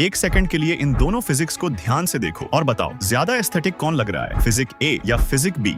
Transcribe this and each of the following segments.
एक सेकंड के लिए इन दोनों फिजिक्स को ध्यान से देखो और बताओ ज्यादा एस्थेटिक कौन लग रहा है, फिजिक ए या फिजिक बी।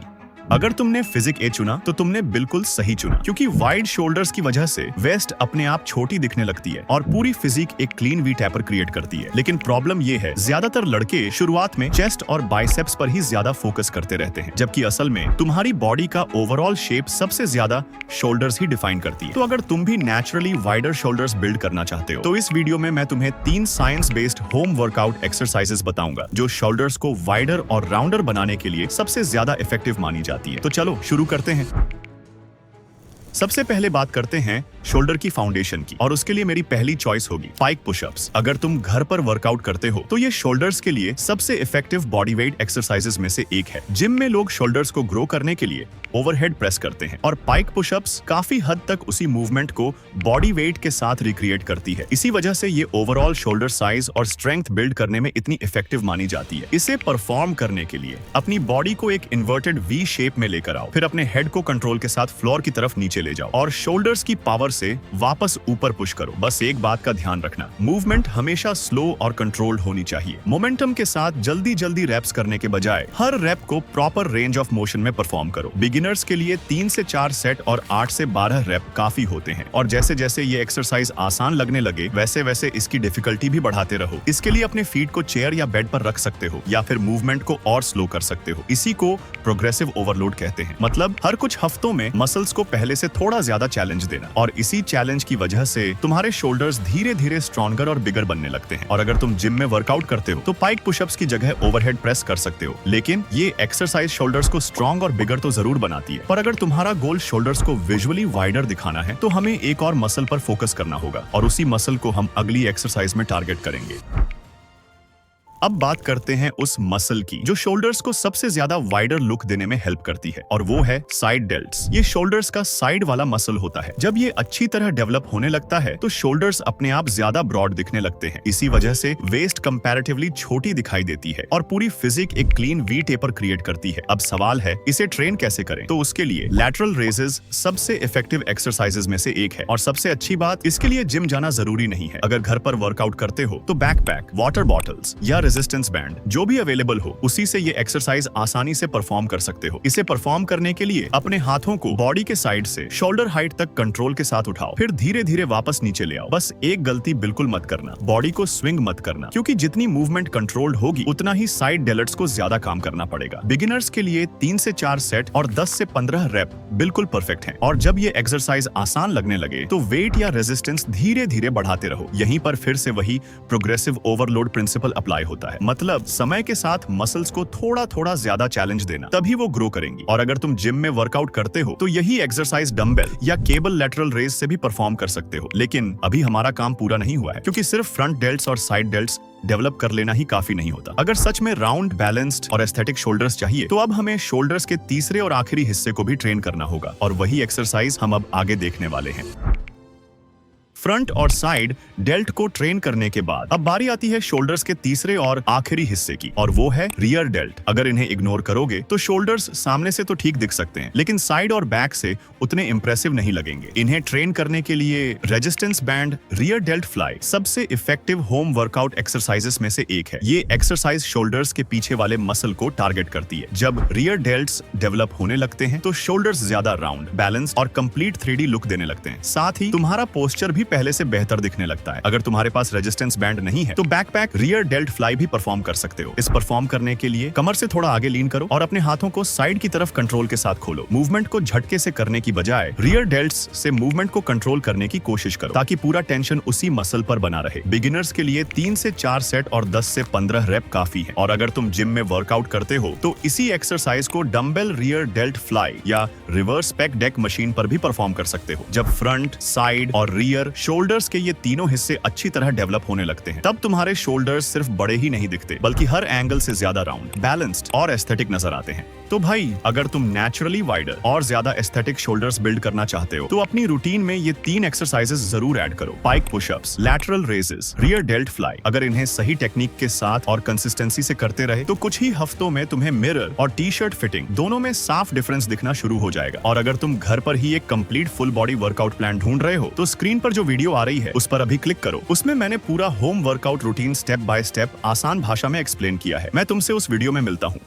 अगर तुमने फिजिक ए चुना तो तुमने बिल्कुल सही चुना, क्योंकि वाइड शोल्डर्स की वजह से वेस्ट अपने आप छोटी दिखने लगती है और पूरी फिजिक एक क्लीन वी टैपर क्रिएट करती है। लेकिन प्रॉब्लम ये है, ज्यादातर लड़के शुरुआत में चेस्ट और बाइसेप्स पर ही ज्यादा फोकस करते रहते हैं, जबकि असल में तुम्हारी बॉडी का ओवरऑल शेप सबसे ज्यादा शोल्डर्स ही डिफाइन करती है। तो अगर तुम भी नेचुरली वाइडर शोल्डर्स बिल्ड करना चाहते हो तो इस वीडियो में मैं तुम्हें 3 science based home workout exercises बताऊंगा जो शोल्डर्स को वाइडर और राउंडर बनाने के लिए सबसे ज्यादा इफेक्टिव मानी जाती है। तो चलो शुरू करते हैं। सबसे पहले बात करते हैं शोल्डर की फाउंडेशन की, और उसके लिए मेरी पहली चॉइस होगी पाइक पुशअप्स। अगर तुम घर पर वर्कआउट करते हो तो ये शोल्डर्स के लिए सबसे इफेक्टिव बॉडी वेट एक्सरसाइजेस में से एक है। जिम में लोग शोल्डर्स को ग्रो करने के लिए ओवरहेड प्रेस करते हैं और पाइक पुशअप्स काफी हद तक उसी मूवमेंट को बॉडी वेट के साथ रिक्रिएट करती है। इसी वजह से ये ओवरऑल शोल्डर साइज और स्ट्रेंथ बिल्ड करने में इतनी इफेक्टिव मानी जाती है। इसे परफॉर्म करने के लिए अपनी बॉडी को एक इन्वर्टेड वी शेप में लेकर आओ, फिर अपने हेड को कंट्रोल के साथ फ्लोर की तरफ नीचे ले जाओ और शोल्डर्स की पावर से वापस ऊपर पुश करो। बस एक बात का ध्यान रखना, मूवमेंट हमेशा स्लो और कंट्रोल्ड होनी चाहिए। मोमेंटम के साथ जल्दी जल्दी रेप्स करने के बजाय हर रेप को प्रॉपर रेंज ऑफ मोशन में परफॉर्म करो। बिगिनर्स के लिए 3 से 4 सेट और 8 से 12 रेप काफी होते हैं, और जैसे जैसे ये एक्सरसाइज आसान लगने लगे वैसे वैसे इसकी डिफिकल्टी भी बढ़ाते रहो। इसके लिए अपने फीट को चेयर या बेड पर रख सकते हो या फिर मूवमेंट को और स्लो कर सकते हो। इसी को प्रोग्रेसिव ओवरलोड कहते हैं। मतलब हर कुछ हफ्तों में मसल्स को पहले से थोड़ा ज्यादा चैलेंज देना, और इसी चैलेंज की वजह से तुम्हारे शोल्डर्स धीरे धीरे स्ट्रॉन्गर और बिगर बनने लगते हैं। और अगर तुम जिम में वर्कआउट करते हो तो पाइक पुशअप्स की जगह ओवरहेड प्रेस कर सकते हो, लेकिन ये एक्सरसाइज शोल्डर्स को स्ट्रॉन्ग और बिगर तो जरूर बनाती है। पर अगर तुम्हारा गोल शोल्डर्स को विजुअली वाइडर दिखाना है तो हमें एक और मसल पर फोकस करना होगा, और उसी मसल को हम अगली एक्सरसाइज में टारगेट करेंगे। अब बात करते हैं उस मसल की जो शोल्डर्स को सबसे ज्यादा वाइडर लुक देने में हेल्प करती है, और वो है साइड डेल्ट्स। ये शोल्डर्स का साइड वाला मसल होता है। जब ये अच्छी तरह डेवलप होने लगता है तो शोल्डर्स अपने आप ज्यादा ब्रॉड दिखने लगते हैं। इसी वजह से वेस्ट कंपैरेटिवली छोटी दिखाई देती है और पूरी फिजिक एक क्लीन वी टेपर क्रिएट करती है। अब सवाल है, इसे ट्रेन कैसे करें? तो उसके लिए लैटरल रेजेस सबसे इफेक्टिव एक्सरसाइजेस में से एक है, और सबसे अच्छी बात, इसके लिए जिम जाना जरूरी नहीं है। अगर घर पर वर्कआउट करते हो तो बैकपैक, वाटर बॉटल्स या रेजिस्टेंस बैंड जो भी अवेलेबल हो उसी से ये एक्सरसाइज आसानी से परफॉर्म कर सकते हो। इसे परफॉर्म करने के लिए अपने हाथों को बॉडी के साइड से शोल्डर हाइट तक कंट्रोल के साथ उठाओ, फिर धीरे धीरे वापस नीचे ले आओ। बस एक गलती बिल्कुल मत करना, बॉडी को स्विंग मत करना, क्योंकि जितनी मूवमेंट कंट्रोल्ड होगी उतना ही साइड डेल्ट्स को ज्यादा काम करना पड़ेगा। बिगिनर्स के लिए 3 से 4 सेट और 10 से 15 रेप बिल्कुल परफेक्ट है, और जब ये एक्सरसाइज आसान लगने लगे तो वेट या रेजिस्टेंस धीरे धीरे बढ़ाते रहो। यहीं पर फिर से वही प्रोग्रेसिव ओवरलोड प्रिंसिपल अप्लाई होता है। मतलब समय के साथ मसल्स को थोड़ा थोड़ा ज्यादा चैलेंज देना, तभी वो ग्रो करेंगी। और अगर तुम जिम में वर्कआउट करते हो तो यही एक्सरसाइज डंबल या केबल लैटरल रेज से भी परफॉर्म कर सकते हो। लेकिन अभी हमारा काम पूरा नहीं हुआ है, क्योंकि सिर्फ फ्रंट डेल्ट्स और साइड डेल्ट्स डेवलप कर लेना ही काफी नहीं होता। अगर सच में राउंड, बैलेंस्ड और एस्थेटिक शोल्डर्स चाहिए तो अब हमें शोल्डर्स के तीसरे और आखिरी हिस्से को भी ट्रेन करना होगा, और वही एक्सरसाइज हम अब आगे देखने वाले हैं। फ्रंट और साइड डेल्ट को ट्रेन करने के बाद अब बारी आती है शोल्डर्स के तीसरे और आखिरी हिस्से की, और वो है रियर डेल्ट। अगर इन्हें इग्नोर करोगे तो शोल्डर्स सामने से तो ठीक दिख सकते हैं, लेकिन साइड और बैक से उतने इंप्रेसिव नहीं लगेंगे। इन्हें ट्रेन करने के लिए resistance band, rear delt fly सबसे इफेक्टिव होम वर्कआउट एक्सरसाइजेस में से एक है। ये एक्सरसाइज शोल्डर्स के पीछे वाले मसल को टारगेट करती है। जब रियर डेल्ट्स डेवलप होने लगते हैं तो शोल्डर्स ज्यादा राउंड, बैलेंस और कंप्लीट 3D लुक देने लगते हैं। साथ ही तुम्हारा पोस्चर भी पहले से बेहतर दिखने लगता है। अगर तुम्हारे पास रेजिस्टेंस बैंड नहीं है तो बैकपैक, रियर डेल्ट फ्लाई भी परफॉर्म कर सकते हो। इस परफॉर्म करने के लिए कमर से थोड़ा आगे लीन करो और अपने हाथों को साइड की तरफ कंट्रोल के साथ खोलो। मूवमेंट को झटके से करने की बजाय रियर डेल्ट्स से मूवमेंट को कंट्रोल करने की कोशिश करो, ताकि पूरा टेंशन उसी मसल पर बना रहे। बिगिनर्स के लिए 3 से 4 सेट और 10 से 15 रेप काफी है। और अगर तुम जिम में वर्कआउट करते हो तो इसी एक्सरसाइज को डंबल रियर डेल्ट फ्लाई या रिवर्स पेक डेक मशीन पर भी परफॉर्म कर सकते हो। जब फ्रंट, साइड और रियर शोल्डर्स के ये तीनों हिस्से अच्छी तरह डेवलप होने लगते हैं, तब तुम्हारे शोल्डर्स सिर्फ बड़े ही नहीं दिखते, बल्कि हर एंगल से ज्यादा राउंड, बैलेंस्ड और एस्थेटिक नजर आते हैं। तो भाई, अगर तुम नेचुरली वाइडर और ज्यादा एस्थेटिक शोल्डर्स बिल्ड करना चाहते हो तो अपनी रूटीन में ये 3 एक्सरसाइजेस जरूर ऐड करो। Pike pushups, lateral raises, rear delt fly. अगर इन्हें सही टेक्निक के साथ और कंसिस्टेंसी से करते रहे तो कुछ ही हफ्तों में तुम्हें मिरर और टी-शर्ट फिटिंग दोनों में साफ डिफरेंस दिखना शुरू हो जाएगा। और अगर तुम घर पर ही एक complete full body workout plan ढूंढ रहे हो तो स्क्रीन पर जो वीडियो आ रही है उस पर अभी क्लिक करो। उसमें मैंने पूरा home workout routine step by step आसान भाषा में एक्सप्लेन किया है। मैं तुमसे उस वीडियो में मिलता हूँ।